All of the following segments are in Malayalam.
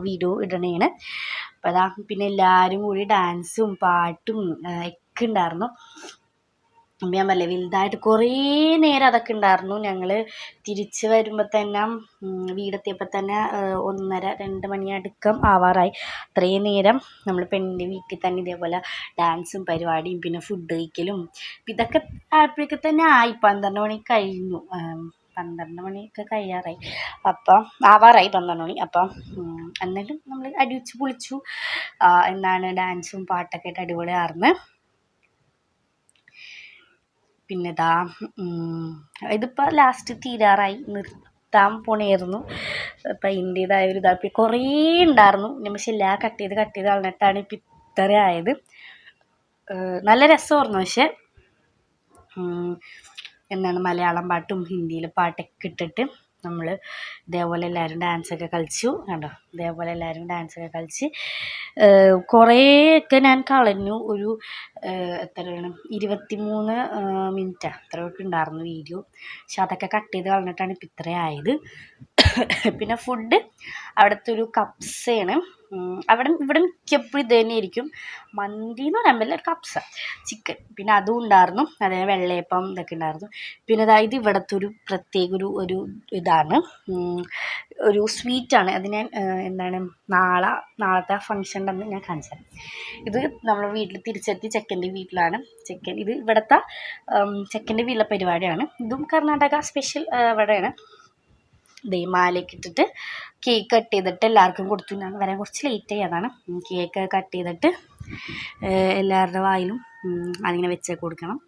വീഡിയോ ഇടണേണ്. അപ്പോൾ അതാ പിന്നെ എല്ലാവരും കൂടി ഡാൻസും പാട്ടും ഒക്കെ ഉണ്ടായിരുന്നു. അപ്പം ഞാൻ പറഞ്ഞില്ലേ വലുതായിട്ട് കുറേ നേരം അതൊക്കെ ഉണ്ടായിരുന്നു. ഞങ്ങൾ തിരിച്ച് വരുമ്പോൾ തന്നെ വീടെത്തിയപ്പോൾ തന്നെ 1:30-2 മണി അടുക്കം ആവാറായി. അത്രയും നേരം നമ്മൾ പെണ്ണിൻ്റെ വീട്ടിൽ തന്നെ ഇതേപോലെ ഡാൻസും പരിപാടിയും പിന്നെ ഫുഡ് കഴിക്കലും ഇതൊക്കെ ആയപ്പോഴേക്ക് തന്നെ ആയി 12 മണി കഴിഞ്ഞു. 12 മണിയൊക്കെ കഴിയാറായി, അപ്പം ആവാറായി 12 മണി. അപ്പം എന്നിട്ടും നമ്മൾ അടിച്ച് പൊളിച്ചു. ഡാൻസും പാട്ടൊക്കെ ആയിട്ട് അടിപൊളിയായിരുന്നു. പിന്നെ ഇതിപ്പോൾ ലാസ്റ്റ് തീരാറായി, നിർത്താൻ പോണേയിരുന്നു. അപ്പം അതിൻ്റേതായ ഒരു ഇതാ കുറേ ഉണ്ടായിരുന്നു. പക്ഷെ എല്ലാം കട്ട് ചെയ്ത് കളഞ്ഞിട്ടാണ് ഇപ്പം ഇത്ര ആയത്. നല്ല രസമായിരുന്നു. പക്ഷെ മലയാളം പാട്ടും ഹിന്ദിയിലെ പാട്ടൊക്കെ ഇട്ടിട്ട് നമ്മൾ ഇതേപോലെ എല്ലാവരും ഡാൻസൊക്കെ കളിച്ചു. കണ്ടോ, ഇതേപോലെ എല്ലാവരും ഡാൻസൊക്കെ കളിച്ച് കുറേയൊക്കെ ഞാൻ കളഞ്ഞു. ഒരു എത്രയാണ് 23 മിനിറ്റ് അത്രയൊക്കെ ഉണ്ടായിരുന്നു വീഡിയോ. പക്ഷെ അതൊക്കെ കട്ട് ചെയ്ത് കളഞ്ഞിട്ടാണ് ഇപ്പം ഇത്ര ആയത്. പിന്നെ ഫുഡ് അവിടുത്തെ ഒരു കപ്സയാണ്. ഇവിടെ മിക്കപ്പോഴും ഇത് തന്നെയായിരിക്കും. മന്തി എന്ന് പറയാൻ പറ്റില്ല, ഒരു കപ്സ ചിക്കൻ, പിന്നെ അതും ഉണ്ടായിരുന്നു. അതേ വെള്ളയപ്പം ഇതൊക്കെ ഉണ്ടായിരുന്നു. പിന്നെ ഇത് ഇവിടുത്തെ ഒരു പ്രത്യേക ഒരു ഇതാണ്, ഒരു സ്വീറ്റാണ്. അത് ഞാൻ നാളത്തെ ഫംഗ്ഷൻ ഉണ്ടെന്ന് ഞാൻ കാണിച്ചു തരാം. ഇത് നമ്മൾ വീട്ടിൽ തിരിച്ചെത്തി ചെക്കൻ്റെ വീട്ടിലാണ്. ഇത് ഇവിടുത്തെ ചെക്കൻ്റെ വീട്ടിലെ പരിപാടിയാണ്. ഇതും കർണാടക സ്പെഷ്യൽ ഇവിടെയാണ്. മാലയൊക്കെ ഇട്ടിട്ട് കേക്ക് കട്ട് ചെയ്തിട്ട് എല്ലാവർക്കും കൊടുത്തു. ഞാൻ വരാൻ കുറച്ച് ലേറ്റ് ആയി, അതാണ്. കേക്ക് കട്ട് ചെയ്തിട്ട് എല്ലാവരുടെ വായിലും അതിങ്ങനെ വെച്ച് കൊടുക്കണം.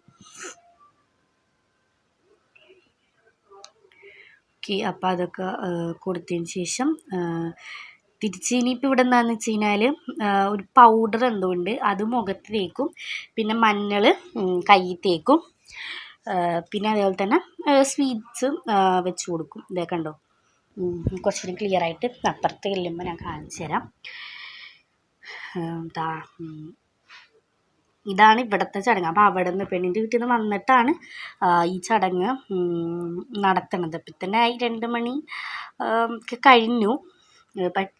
അപ്പോൾ അതൊക്കെ കൊടുത്തതിന് ശേഷം തിരിച്ച് ഇനിയിപ്പോൾ ഇവിടെ എന്താണെന്ന് വെച്ച് കഴിഞ്ഞാൽ ഒരു പൗഡർ എന്തോ ഉണ്ട്, അത് മുഖത്ത് തേക്കും. പിന്നെ മഞ്ഞൾ കയ്യിൽ തേക്കും. പിന്നെ അതേപോലെ തന്നെ സ്വീറ്റ്സ് വെച്ച് കൊടുക്കും. ഇതേ കണ്ടോ, കുറച്ചുകൂടി ക്ലിയർ ആയിട്ട് അപ്പുറത്ത് ചെല്ലുമ്പോൾ ഞാൻ കാണിച്ചു തരാം. ഇതാണ് ഇവിടുത്തെ ചടങ്ങ്. അപ്പോൾ അവിടെ നിന്ന് പെണ്ണിൻ്റെ വീട്ടിൽ നിന്ന് വന്നിട്ടാണ് ഈ ചടങ്ങ് നടത്തുന്നത്. ഇപ്പം തന്നെ 2 മണി ഒക്കെ കഴിഞ്ഞു.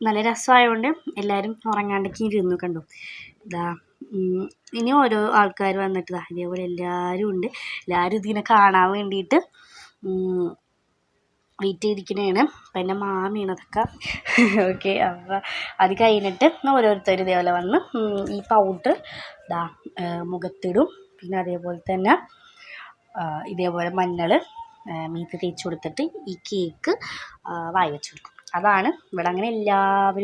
നല്ല രസമായതുകൊണ്ട് എല്ലാവരും ഉറങ്ങാണ്ടൊക്കെ ഇരുന്നു. കണ്ടു, ഇനി ഓരോ ആൾക്കാർ വന്നിട്ട് ഇതേപോലെ എല്ലാവരും ഉണ്ട്. എല്ലാവരും ഇതിനെ കാണാൻ വേണ്ടിയിട്ട് വെയിറ്റ് ചെയ്തിരിക്കുന്നതാണ്. അപ്പം എൻ്റെ മാമിയാണ് അതൊക്കെ. ഓക്കെ, അപ്പോൾ അത് കഴിഞ്ഞിട്ട് ഓരോരുത്തർ ഇതേപോലെ വന്ന് ഈ പൗഡർ മുഖത്തിടും. പിന്നെ അതേപോലെ തന്നെ ഇതേപോലെ മഞ്ഞൾ മീത്ത് തേച്ച് കൊടുത്തിട്ട് ഈ കേക്ക് വായി വെച്ച് കൊടുക്കും. അതാണ് ഇവിടെ. അങ്ങനെ എല്ലാവരും